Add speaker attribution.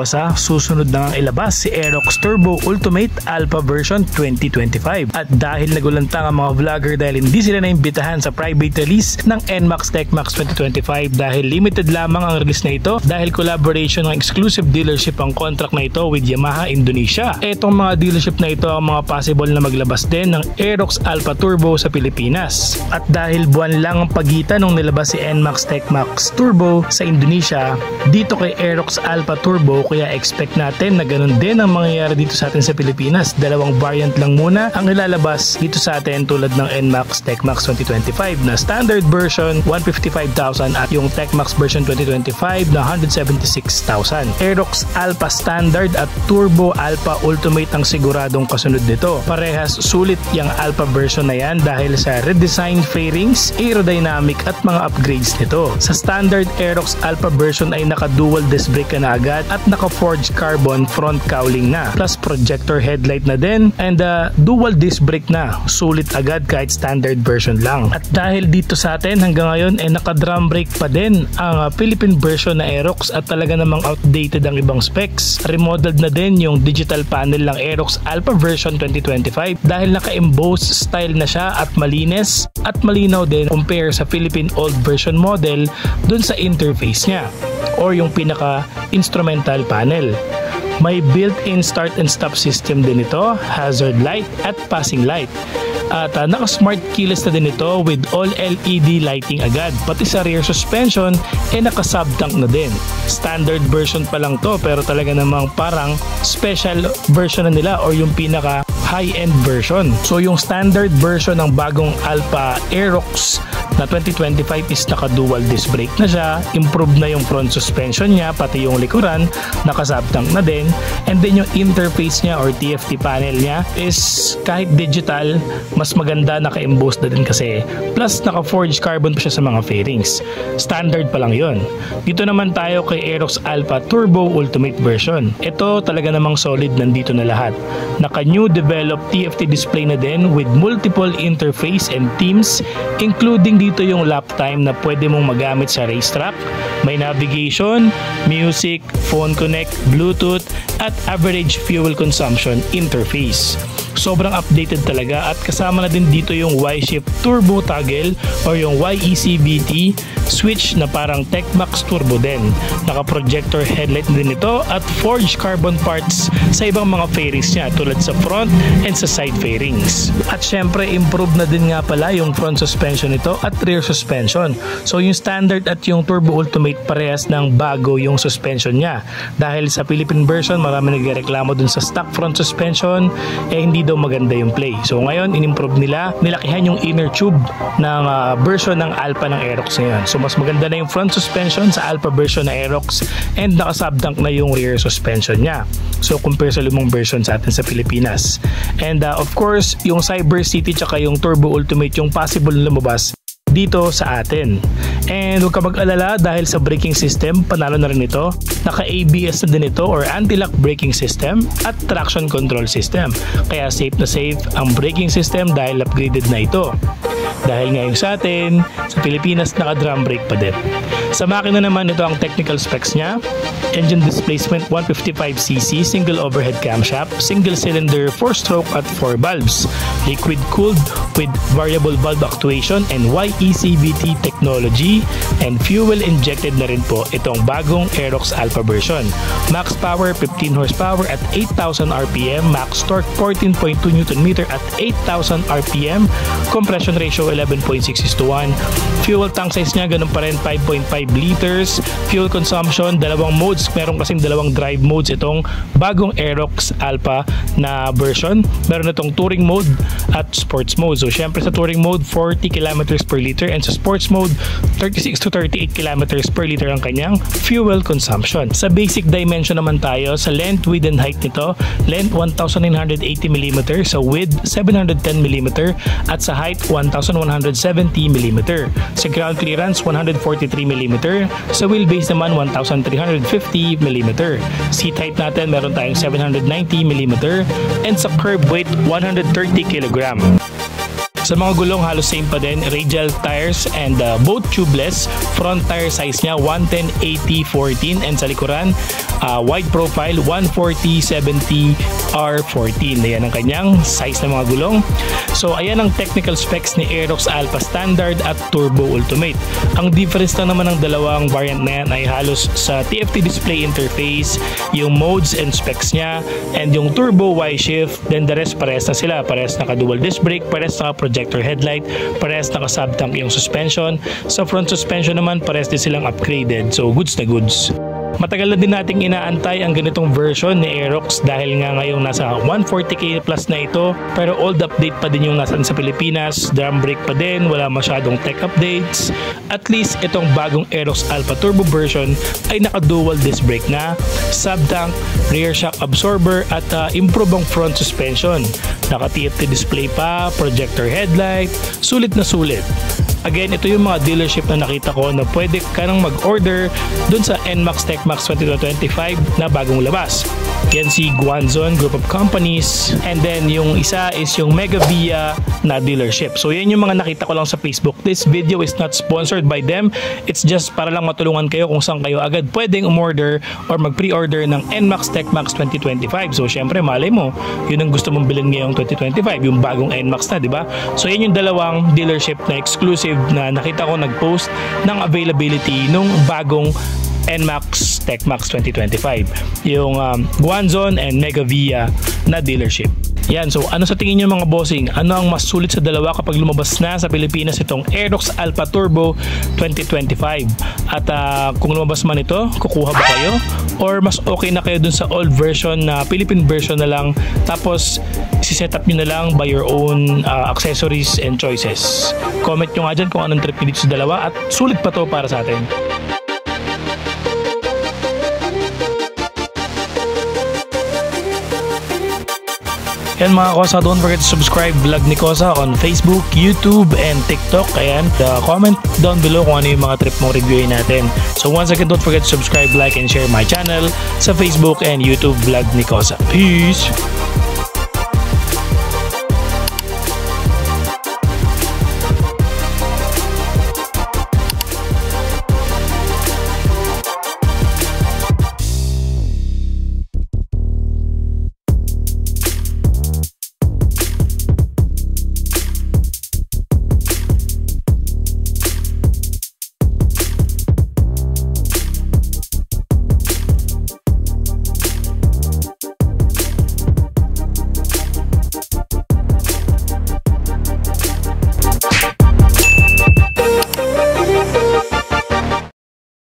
Speaker 1: sa susunod na ngang ilabas si Aerox Turbo Ultimate Alpha version 2025. At dahil nagulantang ang mga vlogger dahil hindi sila naimbitahan sa private release ng NMAX TechMax 2025 dahil limited lamang ang release na ito dahil collaboration ng exclusive dealership ang contract na ito with Yamaha Indonesia. Etong mga dealership na ito ang mga possible na maglabas din ng Aerox Alpha Turbo sa Pilipinas. At dahil buwan lang ang pagitan nung nilabas si NMAX TechMax Turbo sa Indonesia, dito kay Aerox Alpha Turbo kaya expect natin na ganun din ang mangyayari dito sa atin sa Pilipinas. Dalawang variant lang muna ang ilalabas dito sa atin tulad ng NMAX TechMax 2025 na standard version 155,000 at yung TechMax version 2025 na 176,000. Aerox Alpha Standard at Turbo Alpha Ultimate ang siguradong kasunod nito. Parehas sulit yung Alpha version na yan dahil sa redesigned fairings, aerodynamic at mga upgrades nito. Sa standard Aerox Alpha version ay naka-dual disc brake ka na agad at naka-forged carbon front cowling na. Plus projector headlight na din and dual disc brake na. Sulit agad kahit standard version lang. At dahil dito sa atin hanggang ngayon ay naka-drum brake pa din ang Philippine version na Aerox at talaga namang outdated ang ibang specs. Remodeled na din yung digital panel ng Aerox Alpha version 2025 dahil naka-emboss style na siya at malinis at malinaw din compare sa Philippine old version model dun sa interface niya or yung pinaka instrumental panel. May built-in start and stop system din ito, hazard light at passing light. At naka-smart keyless na din ito with all LED lighting agad. Pati sa rear suspension naka-sub-tank na din. Standard version pa lang to pero talaga namang parang special version na nila or yung pinaka high-end version. So yung standard version ng bagong Alpha Aerox na 2025 is naka-dual disc brake na siya, improved na yung front suspension niya, pati yung likuran, naka-sub-tank na din, and then yung interface niya or TFT panel niya is kahit digital, mas maganda, naka-emboss na din kasi. Plus, naka-forged carbon pa siya sa mga fairings. Standard pa lang yun. Dito naman tayo kay Aerox Alpha Turbo Ultimate version. Ito talaga namang solid, nandito na lahat. Naka-new developed TFT display na din with multiple interface and themes, including dito yung lap time na pwede mong magamit sa racetrack. May navigation, music, phone connect, Bluetooth, at average fuel consumption interface. Sobrang updated talaga at kasama na din dito yung Y-Shift Turbo Toggle or yung YECVT switch na parang TechMax Turbo din. Naka-projector headlight din ito at forged carbon parts sa ibang mga fairings niya tulad sa front and sa side fairings. At syempre improve na din nga pala yung front suspension nito at rear suspension. So yung standard at yung Turbo Ultimate parehas ng bago yung suspension niya. Dahil sa Philippine version marami nagreklamo dun sa stock front suspension hindi daw maganda yung play. So ngayon in-improve nila, nilakihan yung inner tube ng version ng Alpha ng Aerox ngayon. So mas maganda na yung front suspension sa Alpha version ng Aerox and naka-subtank na yung rear suspension niya. So compare sa lumang version sa atin sa Pilipinas. And of course, yung Cyber City tsaka yung Turbo Ultimate yung possible na lumabas dito sa atin. And huwag ka mag-alala dahil sa braking system, panalo na rin ito. Naka-ABS na din ito or anti-lock braking system at traction control system. Kaya safe na safe ang braking system dahil upgraded na ito. Dahil ngayon sa atin, sa Pilipinas naka-drum brake pa din. Sa makina naman ito ang technical specs niya. Engine displacement 155cc, single overhead camshaft, single cylinder, 4-stroke at 4 valves. Liquid cooled with variable valve actuation and YECVT technology and fuel injected na rin po itong bagong Aerox Alpha version. Max power 15 horsepower at 8,000 RPM, max torque 14.2 Nm at 8,000 RPM, compression ratio 11.6:1, fuel tank size niya ganun pa rin 5.5 liters, fuel consumption dalawang modes, meron kasing dalawang drive modes itong bagong Aerox Alpha na version. Meron itong touring mode at sports mode. So syempre sa touring mode 40 km per liter and sa sports mode 36 to 38 km per liter ang kanyang fuel consumption. Sa basic dimension naman tayo, sa length, width and height nito, length 1,980 mm, sa width 710 mm at sa height 1,170 mm. Sa ground clearance 143 mm, sa wheelbase naman 1,350 mm. Seat height natin meron tayong 790 mm and sa curb weight 130 kg. Sa mga gulong, halos same pa din. Radial tires and both tubeless. Front tire size niya 110/80/14 and sa likuran, wide profile 140/70 R14. Ayan ang kanyang size ng mga gulong. So ayan ang technical specs ni Aerox Alpha Standard at Turbo Ultimate. Ang difference lang naman ng dalawang variant na yan ay halos sa TFT display interface, yung modes and specs niya, and yung turbo Y-shift. Then the rest parehas na sila. Parehas naka dual disc brake, parehas naka projector headlight, parehas naka sub-tank yung suspension. Sa front suspension naman, parehas din silang upgraded. So goods na goods. Matagal na din nating inaantay ang ganitong version ni Aerox dahil nga ngayong nasa 140k plus na ito, pero old update pa din yung nasan sa Pilipinas. Drum brake pa din, wala masyadong tech updates. At least itong bagong Aerox Alpha Turbo version ay naka dual disc brake na, sub-tank, rear shock absorber at improve ang front suspension. Naka TFT display pa, projector headlight, sulit na sulit. Again, ito yung mga dealership na nakita ko na pwede ka nang mag-order dun sa NMAX TechMax 2025 na bagong labas. Yan si Guanzon Group of Companies, and then yung isa is yung Mega Via na dealership. So yan yung mga nakita ko lang sa Facebook. This video is not sponsored by them. It's just para lang matulungan kayo kung saan kayo agad pwedeng umorder or mag-pre-order ng NMAX TechMax 2025. So syempre malay mo, yun ang gusto mong bilhin ngayong 2025, yung bagong NMAX na, di ba? So yan yung dalawang dealership na exclusive na nakita ko nag-post ng availability nung bagong NMAX TechMax 2025, yung Guanzon and Mega Via na dealership. Yan, so ano sa tingin nyo mga bossing? Ano ang mas sulit sa dalawa kapag lumabas na sa Pilipinas itong Aerox Alpha Turbo 2025? At kung lumabas man ito, kukuha ba kayo? Or mas okay na kayo dun sa old version na Philippine version na lang, tapos si-set up nyo na lang by your own accessories and choices? Comment nyo nga dyan kung anong trip nyo dito sa dalawa at sulit pa to para sa atin. Yan mga Kosa, don't forget to subscribe vlog ni Kosa on Facebook, YouTube, and TikTok. Ayan, comment down below kung ano yung mga trip mong reviewin natin. So once again, don't forget to subscribe, like, and share my channel sa Facebook and YouTube vlog ni Kosa. Peace!